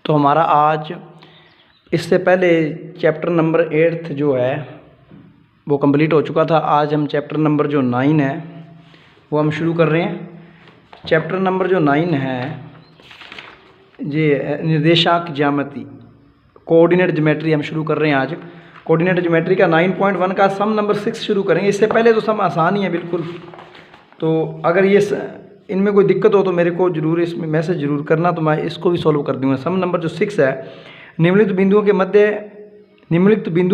तो हमारा आज इससे पहले चैप्टर नंबर 8 जो है वो कंप्लीट हो चुका था। आज हम चैप्टर नंबर जो 9 है वो हम शुरू कर रहे हैं। चैप्टर नंबर जो 9 है ये निर्देशांक ज्यामिति, कोऑर्डिनेट ज्योमेट्री हम शुरू कर रहे हैं आज। कोऑर्डिनेट ज्योमेट्री का 9.1 का सम नंबर 6 शुरू करेंगे। इससे पहले तो सम आसान ही है बिल्कुल। तो अगर ये इनमें कोई दिक्कत हो तो मेरे को ज़रूर इसमें मैसेज ज़रूर करना, तो मैं इसको भी सॉल्व कर दूँगा। सम नंबर जो 6 है, निम्नलिखित बिंदुओं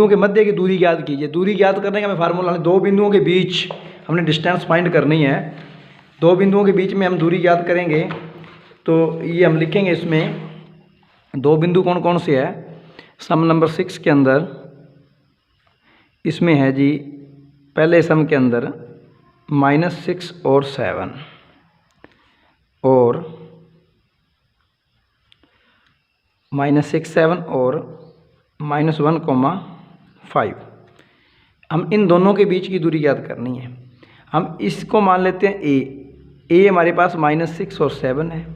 के मध्य की दूरी ज्ञात कीजिए। दूरी ज्ञात करने का हमें फार्मूला है, दो बिंदुओं के बीच हमने डिस्टेंस फाइंड करनी है। दो बिंदुओं के बीच में हम दूरी ज्ञात करेंगे तो ये हम लिखेंगे। इसमें दो बिंदु कौन कौन से है सम नंबर 6 के अंदर? इसमें है जी पहले सम के अंदर -6 और 7 और -6, 7 और -1,5। हम इन दोनों के बीच की दूरी ज्ञात करनी है। हम इसको मान लेते हैं ए हमारे पास -6 और 7 है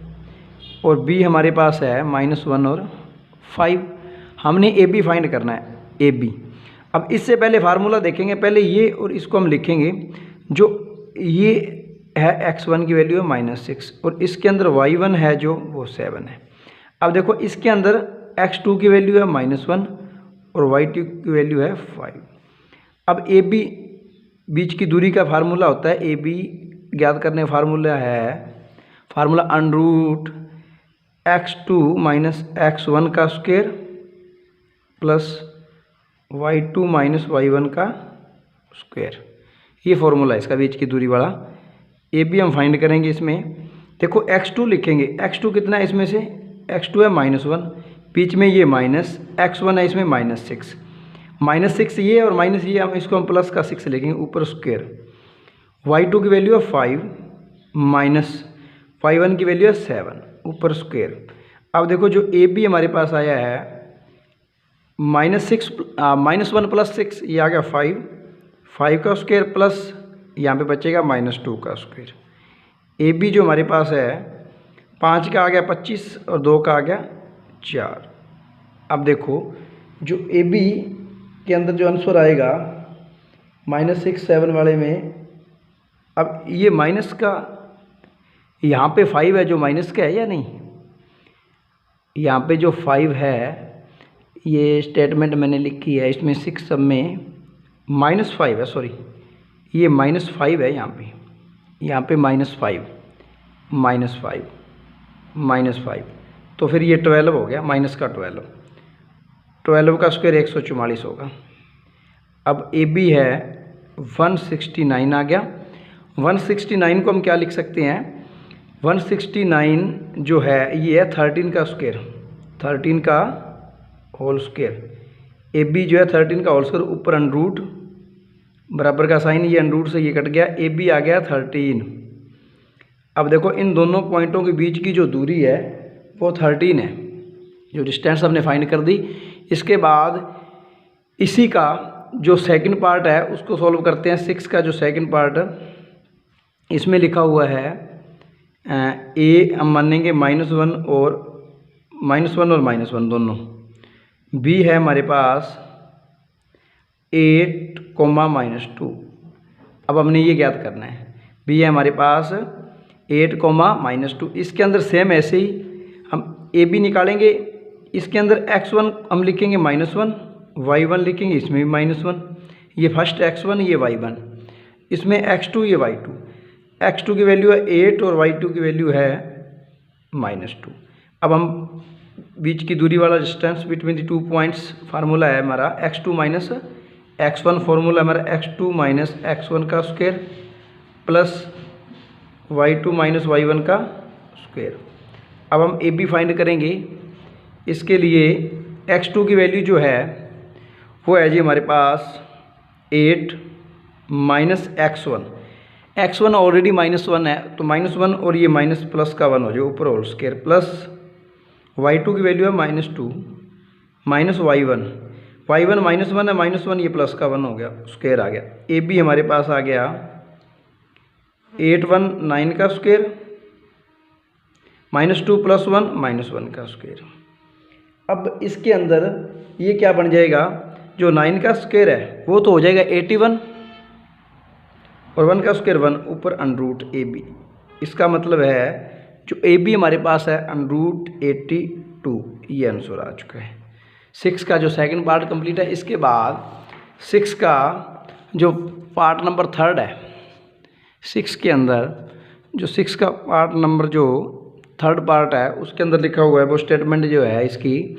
और बी हमारे पास है -1 और 5। हमने ए बी फाइंड करना है, ए बी। अब इससे पहले फार्मूला देखेंगे, पहले ये और इसको हम लिखेंगे। जो ये है x1 की वैल्यू है -6 और इसके अंदर y1 है जो वो 7 है। अब देखो इसके अंदर x2 की वैल्यू है -1 और y2 की वैल्यू है 5। अब ए बी बीच की दूरी का फार्मूला होता है, ए बी ज्ञात करने का फार्मूला है √x2 - x1 का स्क्वायर प्लस y2 - y1 का स्क्वायर। ये फार्मूला है इसका बीच की दूरी वाला। ए बी हम फाइंड करेंगे। इसमें देखो x2 लिखेंगे। x2 कितना है इसमें से? x2 है -1, बीच में ये माइनस, x1 है इसमें -6 ये और माइनस ये, हम प्लस का 6 लिखेंगे ऊपर स्क्वायर। y2 की वैल्यू है 5 माइनस y1 की वैल्यू है 7 ऊपर स्क्वायर। अब देखो जो ए बी हमारे पास आया है -1 + 6, ये आ गया 5 का स्क्वायर प्लस यहाँ पे बचेगा -2 का स्क्वायर। ए बी जो हमारे पास है 5 का आ गया 25 और 2 का आ गया 4। अब देखो जो ए बी के अंदर जो आंसर आएगा -6, 7 वाले में, अब ये माइनस का यहाँ पे 5 है जो माइनस का है या नहीं? यहाँ पे जो 5 है ये स्टेटमेंट मैंने लिखी है, इसमें 6 सब में -5 है, सॉरी ये -5 है। यहाँ पे -5 तो फिर ये 12 हो गया, माइनस का 12 का स्क्वायर 144 होगा। अब ए बी है 169 आ गया। 169 को हम क्या लिख सकते हैं? 169 जो है ये है 13 का स्क्वायर, 13 का होल स्क्वायर। ए बी जो है 13 का होल स्क्वायर ऊपर √ बराबर का साइन, ये √ से ये कट गया, ए बी आ गया 13। अब देखो इन दोनों पॉइंटों के बीच की जो दूरी है वो 13 है, जो डिस्टेंस हमने फाइंड कर दी। इसके बाद इसी का जो सेकंड पार्ट है उसको सॉल्व करते हैं। 6 का जो सेकंड पार्ट इसमें लिखा हुआ है ए हम मानेंगे -1 और -1 दोनों। बी है हमारे पास 8, -2। अब हमने ये ज्ञात करना है। बी है हमारे पास 8, -2। इसके अंदर सेम ऐसे ही हम ए बी निकालेंगे। इसके अंदर x1 हम लिखेंगे -1, y1 लिखेंगे इसमें भी -1। ये फर्स्ट x1, ये y1, इसमें x2, ये y2। x2 की वैल्यू है 8 और y2 की वैल्यू है -2। अब हम बीच की दूरी वाला distance between the 2 points formula है हमारा x2 - x1। फार्मूला हमारा x2 - x1 का स्क्वायर प्लस y2 - y1 का स्क्वायर। अब हम ए बी फाइंड करेंगे। इसके लिए x2 की वैल्यू जो है वो है जी हमारे पास 8 -x1 ऑलरेडी -1 है तो -1 और ये माइनस प्लस का 1 हो जाए ऊपर होल स्क्वायर, प्लस y2 की वैल्यू है -2 माइनस y1 -1 है, -1 ये प्लस का 1 हो गया, स्क्वायर आ गया। ए बी हमारे पास आ गया 819 का स्क्वायर -2 + 1 -1 का स्क्वायर। अब इसके अंदर ये क्या बन जाएगा, जो 9 का स्क्वायर है वो तो हो जाएगा 81 और 1 का स्क्वायर 1 ऊपर √AB। इसका मतलब है जो AB हमारे पास है √82, ये आंसर आ चुका है। 6 का जो सेकंड पार्ट कंप्लीट है। इसके बाद 6 का जो पार्ट नंबर 3 है, 6 के अंदर जो 6 का पार्ट नंबर जो 3rd पार्ट है उसके अंदर लिखा हुआ है वो स्टेटमेंट जो है इसकी,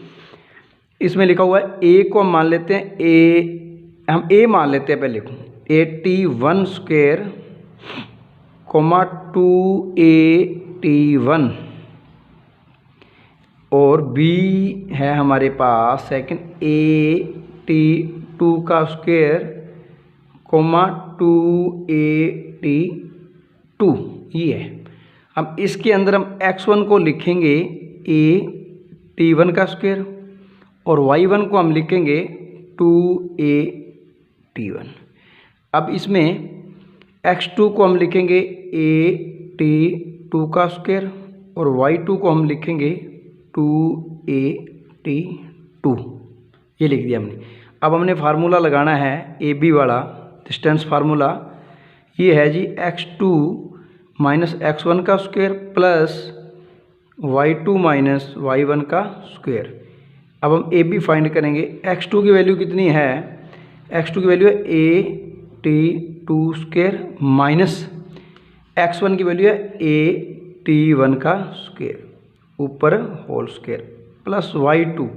इसमें लिखा हुआ है ए को हम मान लेते हैं हम ए मान लेते हैं पहले 81 स्क्वायर 281 और बी है हमारे पास सेकंड 82 का स्क्वायर 282, ये है। अब इसके अंदर हम x1 को लिखेंगे टी1 का स्क्वायर और y1 को हम लिखेंगे 2a_t1। अब इसमें x2 को हम लिखेंगे a_t2 का स्क्वायर और y2 को हम लिखेंगे 2a_t2, ये लिख दिया हमने। अब हमने फार्मूला लगाना है AB वाला डिस्टेंस फार्मूला, ये है जी x2 माइनस x1 का square plus y2 minus y1 का स्क्वायर। अब हम AB फाइंड करेंगे। x2 की वैल्यू कितनी है, x2 की वैल्यू है a_t2 स्क्वायर माइनस x1 की वैल्यू है a_t1 का स्क्वायर ऊपर whole square plus y2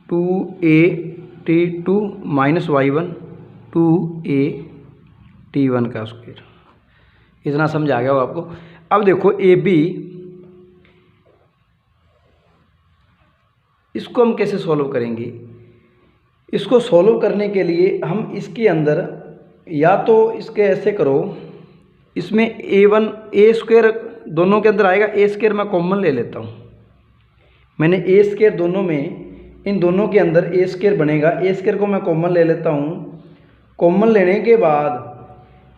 2a_t2 minus y1 2a_t1 का स्क्वायर। इतना समझ आ गया होगा आपको। अब देखो AB, इसको हम कैसे सॉल्व करेंगे। इसको सॉल्व करने के लिए हम इसके अंदर या तो इसके ऐसे करो, इसमें a1 a स्क्वायर दोनों के अंदर आएगा, a स्क्वायर मैं कॉमन ले लेता हूँ। मैंने a स्क्वायर दोनों में, इन दोनों के अंदर a स्क्वायर बनेगा, a स्क्वायर को मैं कॉमन ले लेता हूँ। कॉमन लेने के बाद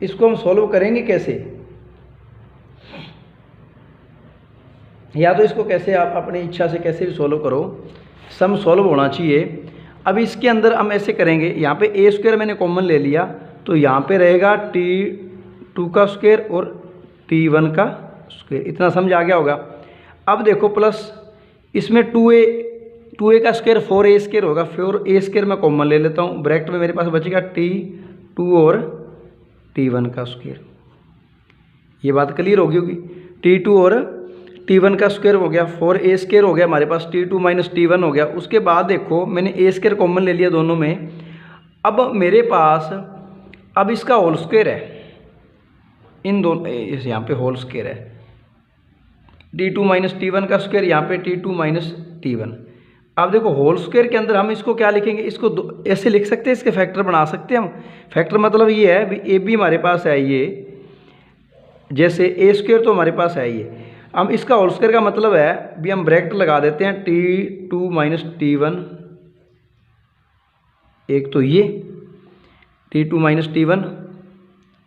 इसको हम सॉल्व करेंगे कैसे, या तो इसको कैसे आप अपनी इच्छा से कैसे भी सॉल्व करो, सम सॉल्व होना चाहिए। अब इसके अंदर हम ऐसे करेंगे, यहाँ पे a स्क्वायर मैंने कॉमन ले लिया तो यहाँ पे रहेगा t2 का स्क्वायर और t1 का स्क्वायर। इतना समझ आ गया होगा। अब देखो प्लस इसमें 2a का स्क्वायर 4a स्क्वायर होगा, 4a स्क्वायर मैं कॉमन ले लेता हूँ, ब्रैकेट में मेरे पास बचेगा t2 और t1 का स्क्वायर। ये बात क्लियर होगी होगी। t2 और t1 का स्क्वायर हो गया, 4a स्क्वायर हो गया हमारे पास, t2 माइनस t1 हो गया। उसके बाद देखो मैंने a स्क्वायर कॉमन ले लिया दोनों में। अब मेरे पास अब इसका होल स्क्वायर है, इन दोनों यहाँ पे होल स्क्वायर है, t2 माइनस t1 का स्क्वायर, यहाँ पे t2 माइनस t1। अब देखो होल स्क्वायर के अंदर हम इसको क्या लिखेंगे, इसको ऐसे लिख सकते हैं, इसके फैक्टर बना सकते हैं हम। फैक्टर मतलब ये है भी AB हमारे पास है ये, जैसे a स्क्वायर तो हमारे पास है ये। हम इसका होल स्क्वायर का मतलब है भी हम ब्रैकेट लगा देते हैं t2 माइनस t1, एक तो ये t2 minus t1,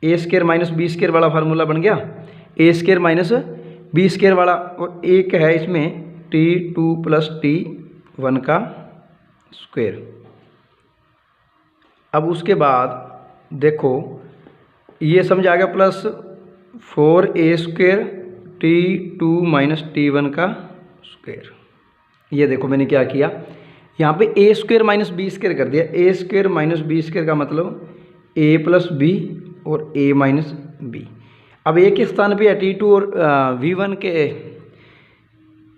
a square minus b square वाला फार्मूला बन गया, a square minus b square वाला, और एक है इसमें t2 प्लस t1 का स्क्वायर। अब उसके बाद देखो ये समझ आ गया, plus 4a square t2 minus t1 का स्क्वायर। ये देखो मैंने क्या किया, यहाँ पे a square minus b square कर दिया। a square minus b square का मतलब a प्लस b और a माइनस b। अब a के स्थान पे है t2 और v1 के,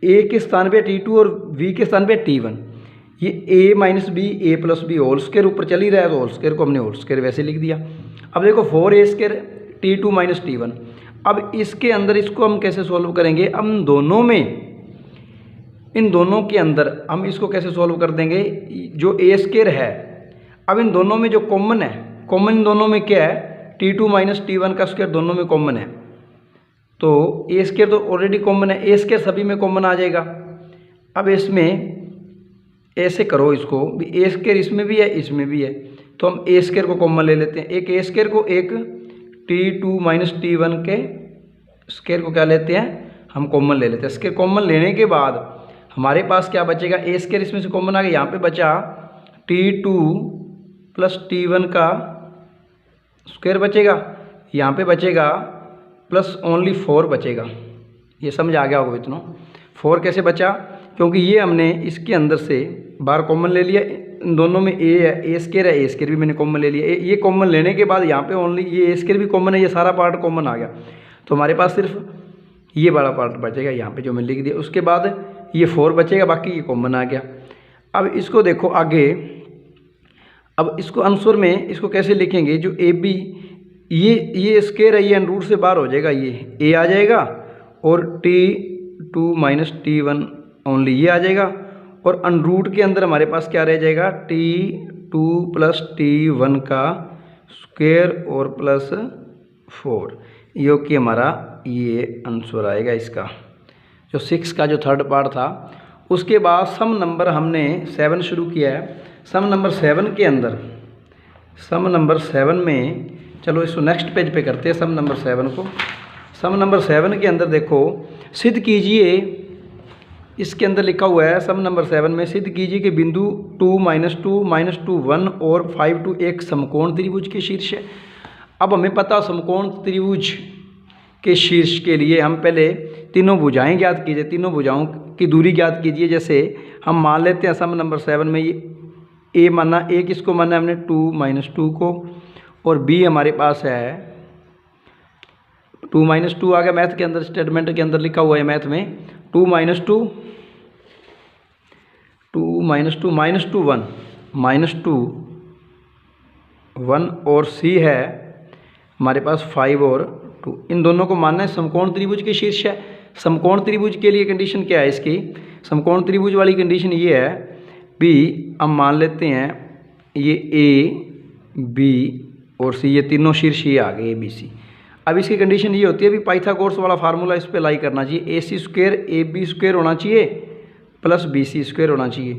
a के स्थान पे t2 और v के स्थान पे t1। ये a minus b a plus b whole square ऊपर चल ही रहा है तो होल स्क्वायर को हमने होल स्क्वायर वैसे लिख दिया। अब देखो 4a square t2 minus t1। अब इसके अंदर इसको हम कैसे सॉल्व करेंगे, हम दोनों में, इन दोनों के अंदर हम इसको कैसे सॉल्व कर देंगे, जो a स्क्वायर है, अब इन दोनों में जो कॉमन है, कॉमन इन दोनों में क्या है, t2 माइनस t1 का स्क्वायर दोनों में कॉमन है, तो a स्क्वायर तो ऑलरेडी कॉमन है, a स्क्वायर सभी में कॉमन आ जाएगा। अब इसमें ऐसे करो इसको भी, a स्क्वायर इसमें भी है इसमें भी है, तो हम a स्क्वायर को कॉमन ले लेते हैं। एक a स्क्वायर को एक t2 माइनस t1 के स्क्वायर को क्या लेते हैं, हम कॉमन ले लेते हैं। स्क्वायर कॉमन लेने के बाद हमारे पास क्या बचेगा, ए स्क्वायर इसमें से कॉमन आ गया, यहाँ पे बचा T2 प्लस T1 का स्क्वायर बचेगा, यहाँ पे बचेगा प्लस ओनली 4 बचेगा। ये समझ आ गया होगा इतना। 4 कैसे बचा, क्योंकि ये हमने इसके अंदर से बाहर कॉमन ले लिया, इन दोनों में ए है, ए स्क्वायर है, ए स्क्वायर भी मैंने कॉमन ले लिया। ये कॉमन लेने के बाद यहाँ पे ओनली ये ए स्क्वायर भी कॉमन है, ये सारा पार्ट कॉमन आ गया, तो हमारे पास सिर्फ ये बड़ा पार्ट बचेगा यहाँ पे जो मैं लिख दिया। उसके बाद ये 4 बचेगा, बाकी ये कॉमन आ गया। अब इसको देखो आगे, अब इसको आंसर में इसको कैसे लिखेंगे, जो ए बी ये स्क्वायर है, ये अंडर से बाहर हो जाएगा, ये ए आ जाएगा और T2 माइनस T1 ओनली ये आ जाएगा, और अंडर के अंदर हमारे पास क्या रह जाएगा, T2 प्लस T1 का स्क्वायर और प्लस 4, यो कि हमारा ये आंसर आएगा इसका, जो 6 का जो थर्ड पार्ट था। उसके बाद सम नंबर हमने 7 शुरू किया है। सम नंबर 7 के अंदर, सम नंबर 7 में, चलो इसको नेक्स्ट पेज पे करते हैं सम नंबर 7 को। सम नंबर 7 के अंदर देखो, सिद्ध कीजिए, इसके अंदर लिखा हुआ है सम नंबर 7 में, सिद्ध कीजिए कि बिंदु 2 माइनस 2 माइनस 2 1 और 5 2 एक समकोण त्रिभुज के शीर्ष है। अब हमें पता समकोण त्रिभुज के शीर्ष के लिए हम पहले तीनों भुजाएं ज्ञात कीजिए, तीनों भुजाओं की दूरी ज्ञात कीजिए। जैसे हम मान लेते हैं सम नंबर 7 में ये ए माना, ए किसको माना है हमने, 2 माइनस 2 को, और बी हमारे पास है 2 माइनस 2 आ गया, मैथ के अंदर स्टेटमेंट के अंदर लिखा हुआ है मैथ में 2 माइनस 2 माइनस 2 माइनस 2 1 माइनस 2 1, और सी है हमारे पास 5 और 2। इन दोनों को मानना है समकोण त्रिभुज के शीर्ष है। समकोण त्रिभुज के लिए कंडीशन क्या है इसकी, समकोण त्रिभुज वाली कंडीशन ये है, बी हम मान लेते हैं ये ए बी और सी, ये तीनों शीर्ष ये आ गए ए बी सी। अब इसकी कंडीशन ये होती है, अभी पाइथागोरस वाला फार्मूला इस पे अप्लाई करना चाहिए, ए सी स्क्वायर ए बी स्क्वायर होना चाहिए प्लस बी सी स्क्वायर होना चाहिए।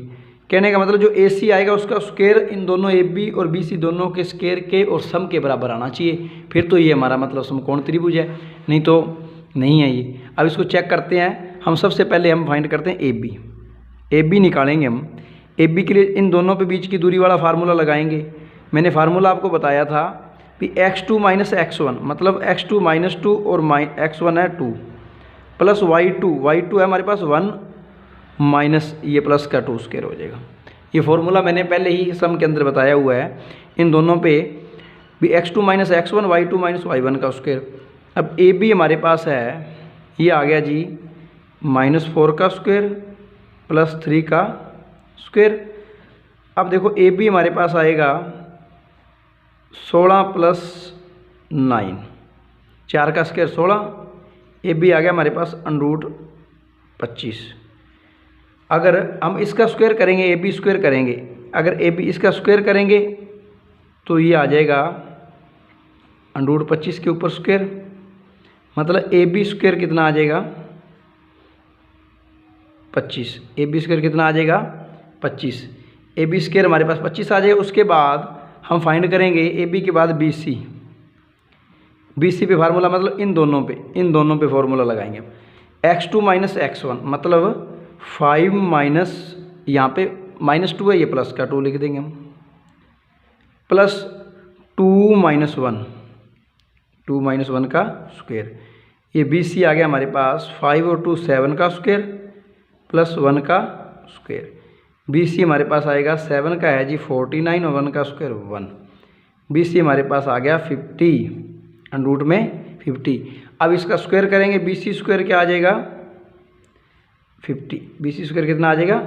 कहने का मतलब जो ए सी आएगा उसका स्क्वायर इन दोनों ए बी और बी सी दोनों के स्क्वायर के और सम के बराबर आना चाहिए, फिर तो ये हमारा मतलब समकोण त्रिभुज है, नहीं तो नहीं है ये। अब इसको चेक करते हैं हम। सबसे पहले हम फाइंड करते हैं ए बी निकालेंगे हम। ए बी के लिए इन दोनों पे बीच की दूरी वाला फार्मूला लगाएंगे। मैंने फार्मूला आपको बताया था कि x2 माइनस x1, मतलब x2 माइनस 2 और x1 है 2 प्लस y2 है हमारे पास 1 माइनस ये प्लस का 2 स्क्वायर हो जाएगा। ये फार्मूला मैंने पहले ही सम के अंदर बताया हुआ है। इन दोनों पे भी x2 minus x1 y2 minus y1 का स्क्वायर। अब ए बी हमारे पास है, ये आ गया जी -4 का स्क्वायर प्लस 3 का स्क्वायर। अब देखो ए बी हमारे पास आएगा 16 प्लस 9, 4 का स्क्वायर 16, ए बी आ गया हमारे पास √25। अगर हम इसका स्क्वायर करेंगे, ए बी स्क्वायर करेंगे, अगर ए बी इसका स्क्वायर करेंगे तो ये आ जाएगा √25 के ऊपर स्क्वायर, मतलब ए बी स्क्वायर कितना आ जाएगा 25। ए बी स्क्वायर कितना आ जाएगा 25। ए बी स्क्वायर हमारे पास 25 आ जाएगा। उसके बाद हम फाइंड करेंगे ए बी के बाद बी सी पे फार्मूला, मतलब इन दोनों पे फार्मूला लगाएंगे। x2 माइनस x1 मतलब 5 माइनस, यहाँ पे -2 है, ये प्लस का 2 लिख देंगे हम, प्लस 2 माइनस 1 का स्क्वायर। ये बी सी आ गया हमारे पास 5 और 2 7 का स्क्वायर प्लस 1 का स्क्वायर। बी सी हमारे पास आएगा 7 का है जी 49 और 1 का स्क्वायर 1। बी सी हमारे पास आ गया 50, अंडर में 50। अब इसका स्क्वायर करेंगे, बी सी स्क्वायर क्या आ जाएगा 50। बी सी स्क्वायर कितना आ जाएगा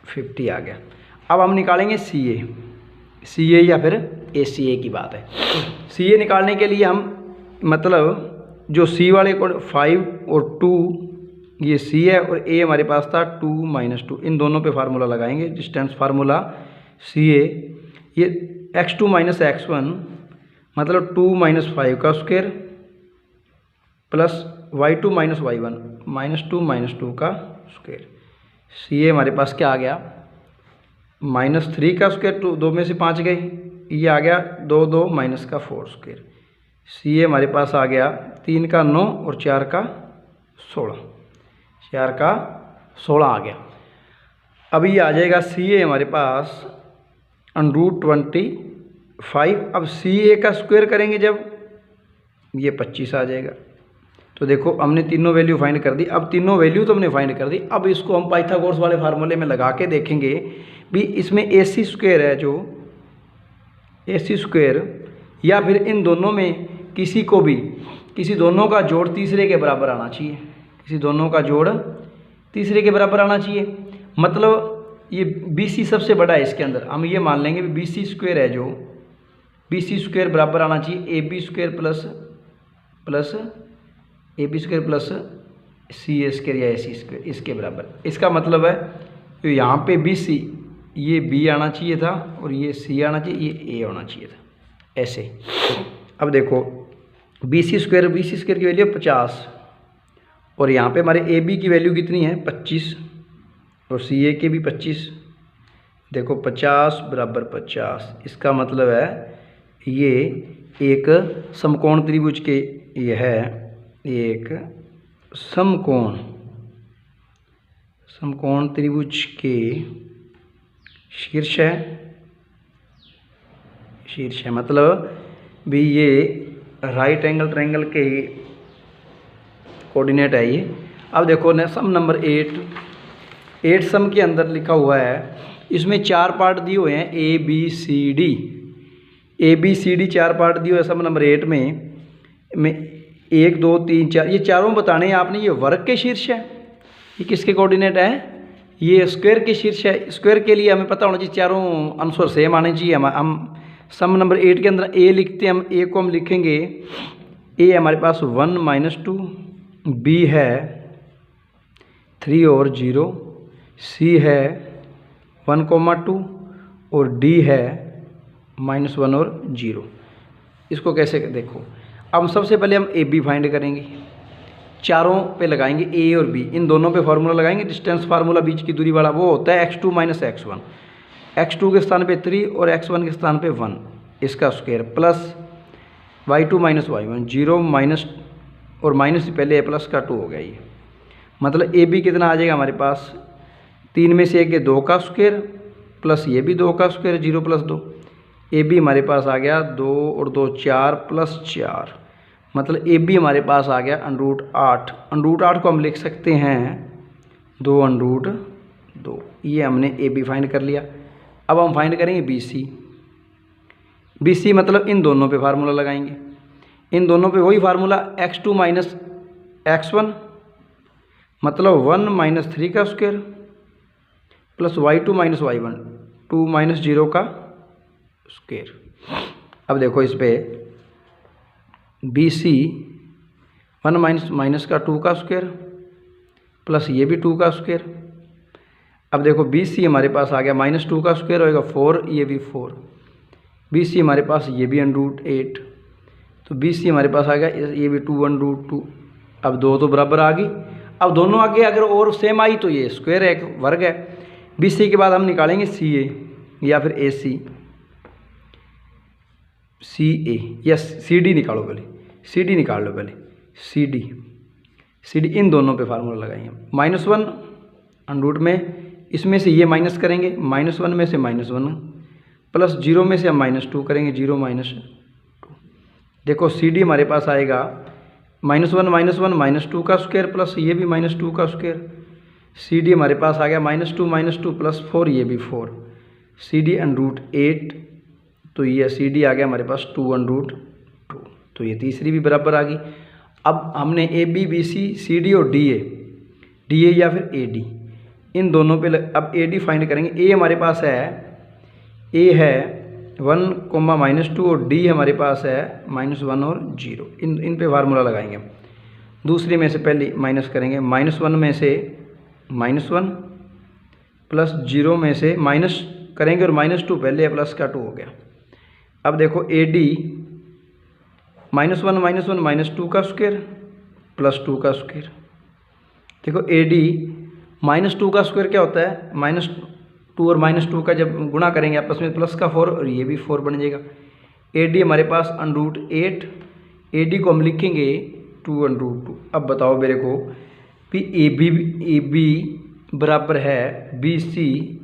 50 आ गया। अब हम निकालेंगे सी ए या फिर ए सी ए की बात है। सी ए निकालने के लिए हम मतलब जो सी वाले को 5 और 2 ये सी है और ए हमारे पास था 2 माइनस 2, इन दोनों पे फार्मूला लगाएंगे, डिस्टेंस फार्मूला सी ए। ये x2 माइनस x1 मतलब 2 माइनस 5 का square plus y2 minus y1 -2 का स्क्वायर। सी ए हमारे पास क्या आ गया -3 का स्क्वायर, 2 में से 5 गए, ये आ गया 2 माइनस का 4 स्क्वायर। सी ए हमारे पास आ गया 3 का 9 और 4 का 16, 4 का 16 आ गया। अब ये आ जाएगा सी ए हमारे पास √25। अब सी ए का स्क्वायर करेंगे जब, ये 25 आ जाएगा। तो देखो हमने तीनों वैल्यू फाइंड कर दी। अब तीनों वैल्यू तो हमने फाइंड कर दी, अब इसको हम पाइथागोरस वाले फार्मूले में लगा के देखेंगे भी इसमें ए सी स्क्वायर है, जो ए सी स्क्वायर या फिर इन दोनों में किसी दोनों का जोड़ तीसरे के बराबर आना चाहिए, किसी दोनों का जोड़ तीसरे के बराबर आना चाहिए। मतलब ये बी सी सबसे बड़ा है, इसके अंदर हम ये मान लेंगे बी सी स्क्वायर है, जो बी सी स्क्वायर बराबर आना चाहिए A B square plus A B square plus C A square या ए सी स्क्वायर, इसके बराबर। इसका मतलब है तो यहाँ पे बी सी, ये बी आना चाहिए था और ये सी आना चाहिए, ये ए होना चाहिए था, ऐसे। अब देखो बी सी स्क्वायर की वैल्यू 50 और यहाँ पे हमारे ए बी की वैल्यू कितनी है 25 और सी ए के भी 25। देखो 50 बराबर 50, इसका मतलब है ये एक समकोण त्रिभुज के, ये है एक समकोण त्रिभुज के शीर्ष है, मतलब भी ये राइट एंगल ट्रायंगल के कोऑर्डिनेट है ये। अब देखो ना सम नंबर 8 सम के अंदर लिखा हुआ है, इसमें 4 पार्ट दिए हुए हैं A B C D 4 part दिए हुए हैं। सम नंबर 8 में 1 2 3 4 ये चारों बताने हैं आपने। ये वर्ग के शीर्ष है, ये किसके कोऑर्डिनेट है, ये स्क्वायर के शीर्ष है। स्क्वायर के लिए हमें पता होना चाहिए चारों आंसर सेम आने चाहिए। हम सम नंबर 8 के अंदर ए लिखते हैं, हम ए को हम लिखेंगे, ए हमारे पास 1 - 2, बी है 3 और 0, सी है 1, 2 और डी है -1 और 0। इसको कैसे देखो, अब सबसे पहले हम ए बी फाइंड करेंगे, चारों पे लगाएंगे ए और बी, इन दोनों पे फार्मूला लगाएंगे। डिस्टेंस फार्मूला बीच की दूरी वाला वो होता है x2 - x1, x2 के स्थान पे 3 और x1 के स्थान पे 1, इसका square plus y2 - y1 0 minus और माइनस से पहले a प्लस का 2 हो गया। ये मतलब ए बी कितना आ जाएगा हमारे पास, 3 में से 1 के 2 का स्क्वायर प्लस ये भी 2 का स्क्वायर 0 + 2। ए बी हमारे पास आ गया 2 और 2 4 + 4, मतलब ए बी हमारे पास आ गया √8। √8 को हम लिख सकते हैं 2 ये हमने ए बी फाइंड कर लिया। अब हम फाइंड करेंगे बी सी मतलब इन दोनों पे फार्मूला लगाएंगे, इन दोनों पे वही फार्मूला x2 - x1 मतलब 1 - 3 का स्क्वायर प्लस y2 - y1 2 - 0 का स्क्वायर। अब देखो इस पे बी सी 1 - 2 का स्क्वायर प्लस ये भी 2 का स्क्वायर। अब देखो बी सी हमारे पास आ गया -2 का स्क्वायर होएगा 4, ये भी 4। बी सी हमारे पास ये भी √8, तो बी सी हमारे पास आ गया ये भी 2 √2। अब 2 तो बराबर आ गई। अब दोनों आगे अगर और सेम आई तो ये स्क्वायर है, एक वर्ग है। बी सी के बाद हम निकालेंगे सी ए या फिर ए सी ए या सी डी निकालो पहले, सी डी निकाल लो पहले, सी डी इन दोनों पे फार्मूला लगाएंगे। -1 √ में इसमें से ये माइनस करेंगे, -1 में से -1 प्लस 0 में से हम -2 करेंगे, 0 - 2। देखो सी डी हमारे पास आएगा -1 - 2 का स्क्वायर प्लस ये भी -2 का स्क्वायर। सी डी हमारे पास आ गया -2 प्लस 4, ये भी 4। सी डी √8, तो ये सी डी आ गया हमारे पास 2 √2, तो ये तीसरी भी बराबर आ गई। अब हमने A B B C C D और डी ए या फिर ए डी इन दोनों पे अब ए डी फाइंड करेंगे। ए हमारे पास है 1, -2 और डी हमारे पास है -1 और 0। इन पे फार्मूला लगाएंगे। दूसरे में से पहले माइनस करेंगे, -1 में से -1 प्लस 0 में से माइनस करेंगे और -2 पहले प्लस का 2 हो गया। अब देखो ए डी -1 -2 का स्क्वायर प्लस 2 का स्क्वायर। देखो ए डी -2 का स्क्वायर क्या होता है, -2 और -2 का जब गुणा करेंगे आपस में प्लस का 4 और ये भी 4 बन जाएगा। ए डी हमारे पास √8, ए डी को हम लिखेंगे 2 √2। अब बताओ मेरे को कि ए बी बराबर है BC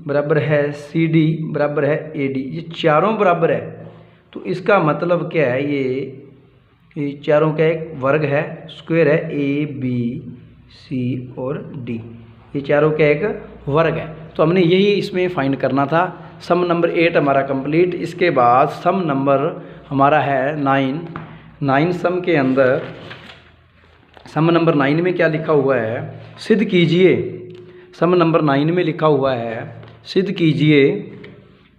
बराबर है CD बराबर है AD, ये चारों बराबर है। तो इसका मतलब क्या है, ये चारों का एक वर्ग है, स्क्वायर है, ABC और D, ये चारों का एक वर्ग है। तो हमने यही इसमें फाइंड करना था। सम नंबर 8 हमारा कंप्लीट। इसके बाद सम नंबर हमारा है 9 सम के अंदर सम नंबर 9 में क्या लिखा हुआ है, सिद्ध कीजिए। सम नंबर 9 में लिखा हुआ है, सिद्ध कीजिए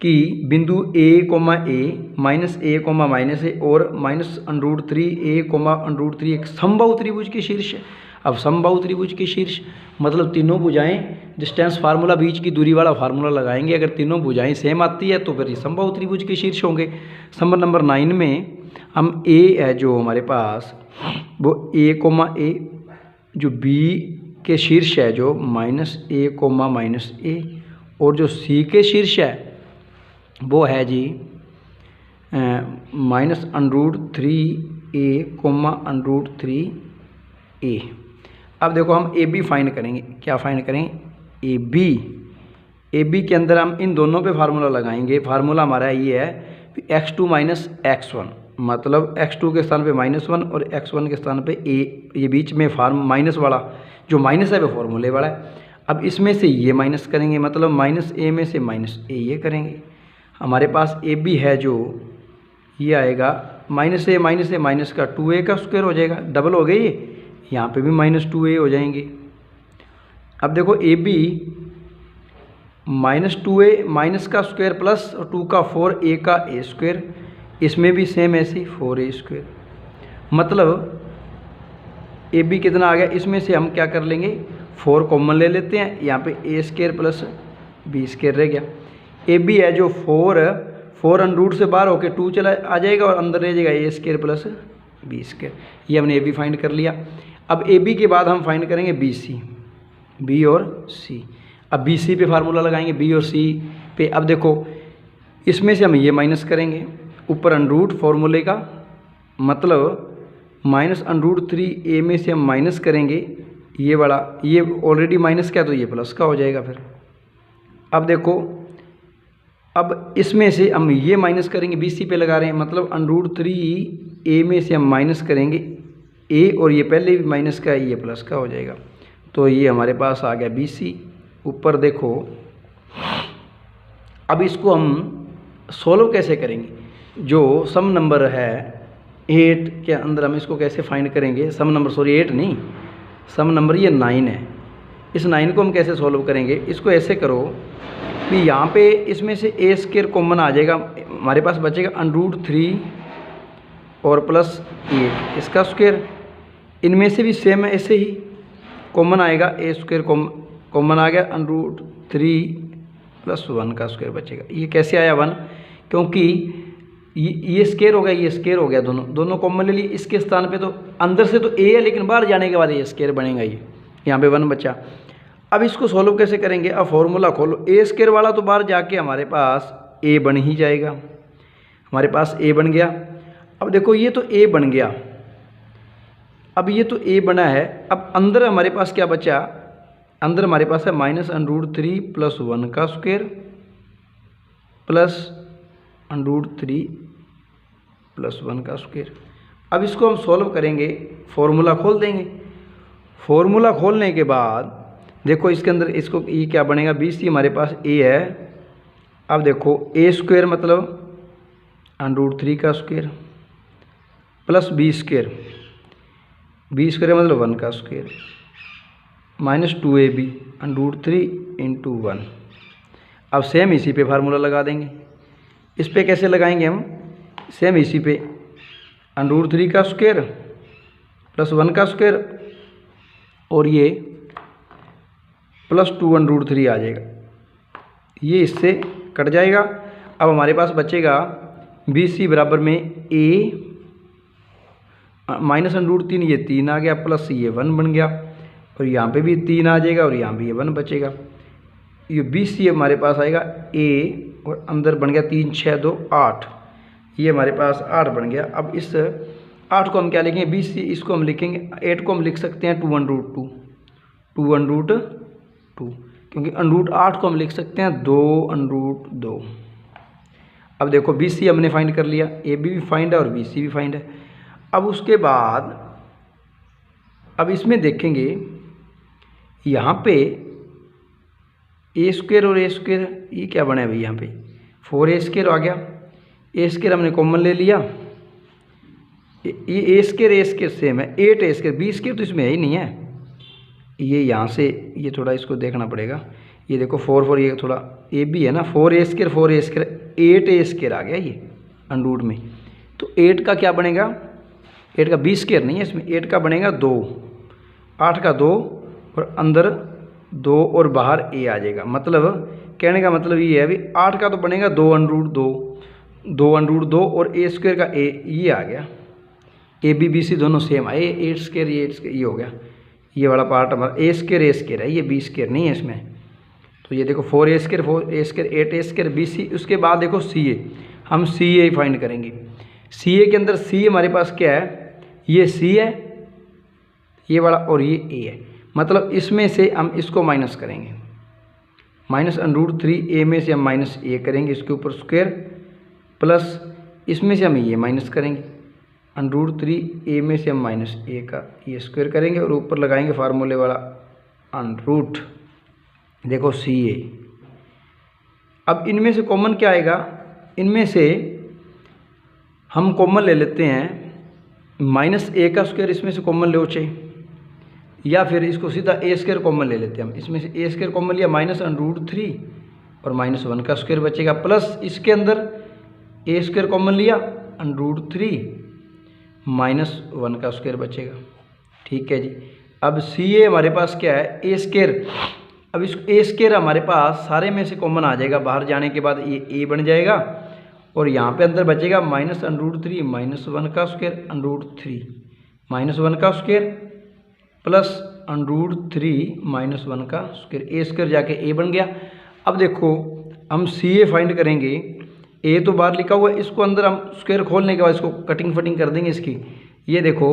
कि बिंदु A, minus A, minus A और -√3A, एक समबाहु त्रिभुज के शीर्ष है। अब समबाहु त्रिभुज के शीर्ष मतलब तीनों भुजाएं, डिस्टेंस फार्मूला, बीच की दूरी वाला फार्मूला लगाएंगे। अगर तीनों भुजाएं सेम आती है तो फिर ये समबाहु त्रिभुज के शीर्ष होंगे। सम नंबर 9 में हम A है जो हमारे पास, वो A, जो B के शीर्ष है जो -A, और जो C के शीर्ष है वो है जी -√3A, अब देखो हम AB फाइंड करेंगे। क्या फाइंड करेंगे, AB के अंदर हम इन दोनों पे फार्मूला लगाएंगे। फार्मूला हमारा ये है x2 - x1, मतलब x2 के स्थान पे -1 और x1 के स्थान पे A, ये बीच में माइनस वाला जो माइनस है वो फॉर्मूले वाला है। अब इसमें से ये माइनस करेंगे, मतलब -A में से -A ये करेंगे। हमारे पास AB है जो ये आएगा -A माइनस का 2A का स्क्वायर हो जाएगा, डबल हो गई ये, यहाँ पे भी -2A हो जाएंगे। अब देखो AB -2A माइनस का स्क्वायर प्लस 2 का 4A का A स्क्वायर, इसमें भी सेम ऐसे 4A स्क्वायर, मतलब AB कितना आ गया, इसमें से हम क्या कर लेंगे 4 कॉमन ले लेते हैं, यहाँ पे A square plus B square रह गया। AB है जो 4 अंडर से बाहर होके 2 चला आ जाएगा और अंदर रह जाएगा A square plus B square, ये हमने AB फाइंड कर लिया। अब AB के बाद हम फाइंड करेंगे BC, B और C। अब BC पे फार्मूला लगाएंगे, B और C पे। अब देखो इसमें से हम ये माइनस करेंगे, ऊपर अंडरूट फॉर्मूले का, मतलब -√3A में से हम माइनस करेंगे ये वाला, ये ऑलरेडी माइनस का है तो ये प्लस का हो जाएगा फिर। अब देखो अब इसमें से हम ये माइनस करेंगे, BC पे लगा रहे हैं, मतलब √3A में से हम माइनस करेंगे A, और ये पहले भी माइनस का है, ये प्लस का हो जाएगा। तो ये हमारे पास आ गया BC। ऊपर देखो अब इसको हम सोल्व कैसे करेंगे, जो सम नंबर है 8 के अंदर हम इसको कैसे फाइंड करेंगे, सम नंबर 8 नहीं, सम नंबर ये 9 है। इस 9 को हम कैसे सोल्व करेंगे, इसको ऐसे करो कि यहाँ पे इसमें से A स्क्वायर कॉमन आ जाएगा, हमारे पास बचेगा √3 और प्लस 8 इसका स्क्वायर, इनमें से भी सेम है ऐसे ही कॉमन आएगा, A स्क्वायर कॉमन आ गया, √3 + 1 का स्क्वायर बचेगा। ये कैसे आया 1, क्योंकि ये स्क्वायर हो गया, ये स्क्वायर हो गया, दोनों कॉमन ले लिए। इसके स्थान पे तो अंदर से तो A है, लेकिन बाहर जाने के बाद ये स्क्वायर बनेगा, ये यहाँ पे 1 बचा। अब इसको सॉल्व कैसे करेंगे, अब फॉर्मूला खोलो, A स्क्वायर वाला तो बाहर जाके हमारे पास A बन ही जाएगा, हमारे पास A बन गया। अब देखो ये तो A बन गया, अब ये तो A बना है। अब अंदर हमारे पास क्या बचा, अंदर हमारे पास है -√3 + 1 का स्क्वायर प्लस √3 + 1 का स्क्वायर। अब इसको हम सॉल्व करेंगे, फॉर्मूला खोल देंगे। फॉर्मूला खोलने के बाद देखो इसके अंदर इसको ये क्या बनेगा, BC हमारे पास A है। अब देखो A स्क्वायर मतलब √3 का स्क्वायर प्लस B स्क्वायर मतलब 1 का स्क्वायर -2AB √3 × 1। अब सेम इसी पे फार्मूला लगा देंगे। इस पे कैसे लगाएंगे हम, सेम इसी पे √3 का स्क्वायर प्लस 1 का स्क्वायर और ये +2 √3 आ जाएगा, ये इससे कट जाएगा। अब हमारे पास बचेगा BC बराबर में A -√3, ये 3 आ गया, प्लस ये 1 बन गया, और यहाँ पे भी 3 आ जाएगा और यहाँ भी ये 1 बचेगा। ये BC हमारे पास आएगा A, और अंदर बन गया 3 6 2 8, ये हमारे पास 8 बन गया। अब इस 8 को हम क्या लिखेंगे, BC, इसको हम लिखेंगे 8 को हम लिख सकते हैं 2 √2, क्योंकि √8 को हम लिख सकते हैं 2√2। अब देखो BC हमने फाइंड कर लिया, AB भी फाइंड है और BC भी फाइंड है। अब उसके बाद अब इसमें देखेंगे यहाँ पे A² और A² ये क्या बना है भाई, यहाँ पे 4A² आ गया। A² हमने कॉमन ले लिया, ये A² सेम है, 8A², B² तो इसमें है ही नहीं है। ये यहाँ से ये थोड़ा इसको देखना पड़ेगा, ये देखो 4 ये थोड़ा AB है ना, 4A² 8A² आ गया ये √ में। तो 8 का क्या बनेगा, 8 का B² नहीं है इसमें, 8 का बनेगा 2, 8 का 2 और अंदर 2 और बाहर A आ जाएगा। मतलब कहने का मतलब ये है अभी 8 का तो बनेगा 2√2, 2√2 और A² का A ये आ गया। AB BC दोनों सेम आए, 8² ये हो गया। ये वाला पार्ट हमारा A² है, ये B² नहीं है इसमें। तो ये देखो 4A² 8A² BC। उसके बाद देखो CA, हम CA फाइंड करेंगे। CA के अंदर C हमारे पास क्या है, ये C है ये वाला और ये A है। मतलब इसमें से हम इसको माइनस करेंगे, -√3A में से हम -A करेंगे, इसके ऊपर स्क्वायर, प्लस इसमें से हम ये माइनस करेंगे, √3A में से हम -A का ये स्क्वायर करेंगे और ऊपर लगाएंगे फार्मूले वाला √ देखो CA। अब इनमें से कॉमन क्या आएगा, इनमें से हम कॉमन ले लेते हैं -A का स्क्वायर, इसमें से कॉमन ले चाहिए, या फिर इसको सीधा A² कॉमन ले लेते हैं हम। इसमें से A² कॉमन लिया, -√3 और -1 का स्क्वायर बचेगा, प्लस इसके अंदर A² कॉमन लिया, √3 -1 का स्क्वायर बचेगा। ठीक है जी। अब CA हमारे पास क्या है, A²। अब इस A² हमारे पास सारे में से कॉमन आ जाएगा, बाहर जाने के बाद ये A बन जाएगा और यहाँ पे अंदर बचेगा -√3 -1 का स्क्वायर, √3 -1 का स्क्वायर प्लस √3 -1 का स्क्वायर, A² जाके A बन गया। अब देखो हम CA फाइंड करेंगे, A तो बाहर लिखा हुआ है, इसको अंदर हम स्क्वायर खोलने के बाद इसको कटिंग फटिंग कर देंगे इसकी। ये देखो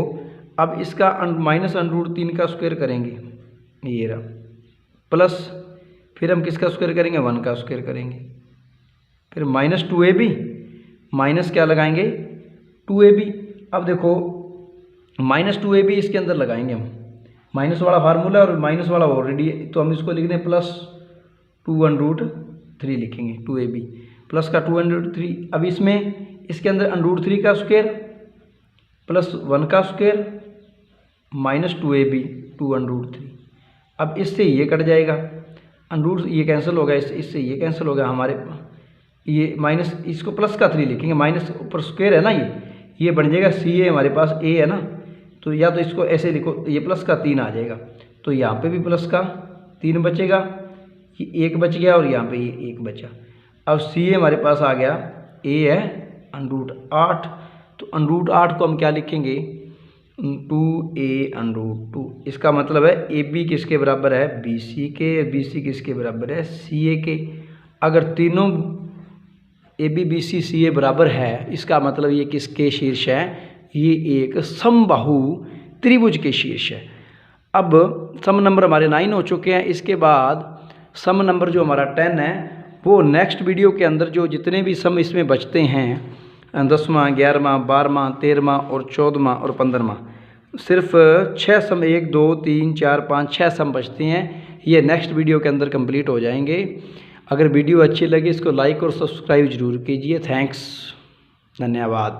अब इसका -√3 का स्क्वायर करेंगे, ये रहा, प्लस फिर हम किसका स्क्वायर करेंगे, 1 का स्क्वायर करेंगे, फिर -2AB माइनस क्या लगाएंगे 2AB। अब देखो -2AB इसके अंदर लगाएंगे हम, माइनस वाला फार्मूला और माइनस वाला ऑलरेडी है, तो हम इसको लिख दें +2√3 लिखेंगे, 2AB प्लस का 2√3। अब इसमें इसके अंदर √3 का स्क्वायर प्लस 1 का स्क्वायर -2AB 2√3। अब इससे ये कट जाएगा, ये कैंसिल होगा, इससे ये कैंसिल होगा, हमारे ये माइनस इसको प्लस का 3 लिखेंगे, माइनस ऊपर स्क्वायर है ना, ये बन जाएगा CA हमारे पास A है ना, तो या तो इसको ऐसे लिखो, ये प्लस का 3 आ जाएगा, तो यहाँ पे भी प्लस का 3 बचेगा, ये 1 बच गया और यहाँ पे ये 1 बचा। अब CA हमारे पास आ गया, A है √8, तो √8 को हम क्या लिखेंगे 2A√2। इसका मतलब है AB किसके बराबर है, BC के, BC किसके बराबर है, CA के। अगर तीनों AB BC CA बराबर है, इसका मतलब ये किसके शीर्ष है, ये एक समबाहु त्रिभुज के शीर्ष है। अब सम नंबर हमारे 9 हो चुके हैं, इसके बाद सम नंबर जो हमारा 10 है वो नेक्स्ट वीडियो के अंदर जो जितने भी सम इसमें बचते हैं 10वां 11वां 12वां 13वां और 14वां और 15वां, सिर्फ 6 सम 1 2 3 4 5 6 सम बचते हैं, ये नेक्स्ट वीडियो के अंदर कंप्लीट हो जाएंगे। अगर वीडियो अच्छी लगी इसको लाइक और सब्सक्राइब जरूर कीजिए। थैंक्स, धन्यवाद।